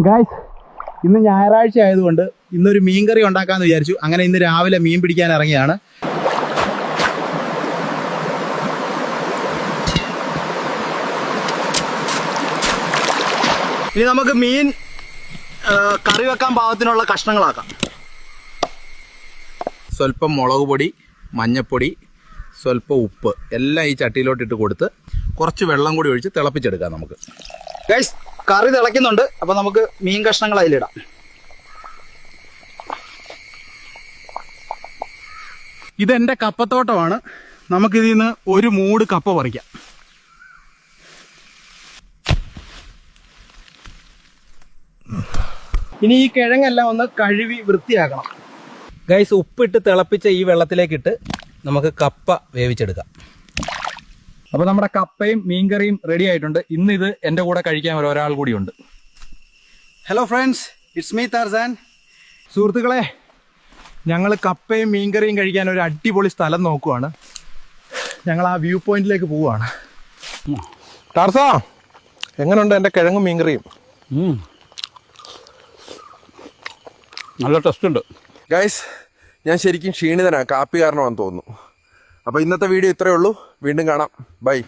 Guys, ഇന്ന് ഞായറാഴ്ച ആയതുകൊണ്ട് ഇന്നൊരു മീൻ കറി ഉണ്ടാക്കാമെന്ന് വിചാരിച്ചു. അങ്ങനെ ഇന്ന് രാവിലെ മീൻ പിടിക്കാൻ ഇറങ്ങിയാണ്. ഇനി നമുക്ക് മീൻ കറി വെക്കാൻ പാകത്തിനുള്ള കഷ്ണങ്ങളാക്കാം. സ്വല്പം മുളക് പൊടി, മഞ്ഞൾപ്പൊടി, സ്വല്പം ഉപ്പ് എല്ലാം ഈ ചട്ടിയിലോട്ടിട്ട് കൊടുത്ത് കുറച്ച് വെള്ളം കൂടി ഒഴിച്ച് തിളപ്പിച്ചെടുക്കാം നമുക്ക്. ഗൈസ്, കറി തിളയ്ക്കുന്നുണ്ട്. അപ്പോൾ നമുക്ക് മീൻ കഷ്ണങ്ങൾ അതിലിടാം. ഇതെൻ്റെ കപ്പത്തോട്ടമാണ്. നമുക്കിതിൽ നിന്ന് ഒരു മൂട് കപ്പ പറിക്കാം. ഇനി ഈ കിഴങ്ങെല്ലാം ഒന്ന് കഴുകി വൃത്തിയാക്കണം. ഗൈസ്, ഉപ്പിട്ട് തിളപ്പിച്ച ഈ വെള്ളത്തിലേക്കിട്ട് നമുക്ക് കപ്പ വേവിച്ചെടുക്കാം. അപ്പോൾ നമ്മുടെ കപ്പയും മീൻകറിയും റെഡി ആയിട്ടുണ്ട്. ഇന്ന് ഇത് എൻ്റെ കൂടെ കഴിക്കാൻ ഒരാൾ കൂടിയുണ്ട്. Hello friends, it's me Tarzan. സുഹൃത്തുക്കളെ, ഞങ്ങൾ കപ്പയും മീൻകറിയും കഴിക്കാൻ ഒരു അടിപൊളി സ്ഥലം നോക്കുവാണ്. ഞങ്ങൾ ആ വ്യൂ പോയിന്റിലേക്ക് പോവുകയാണ്. ടാർസാ, എങ്ങനെയുണ്ട് എൻ്റെ കിഴങ്ങും മീൻകറിയും? നല്ല ടെസ്റ്റ് ഉണ്ട്. ഗൈസ്, ഞാൻ ശരിക്കും ക്ഷീണിതനാണ്, കാപ്പി കാരണമാണെന്ന് തോന്നുന്നു. അപ്പോൾ ഇന്നത്തെ വീഡിയോ ഇത്രയേ ഉള്ളൂ. വീണ്ടും കാണാം. ബൈ.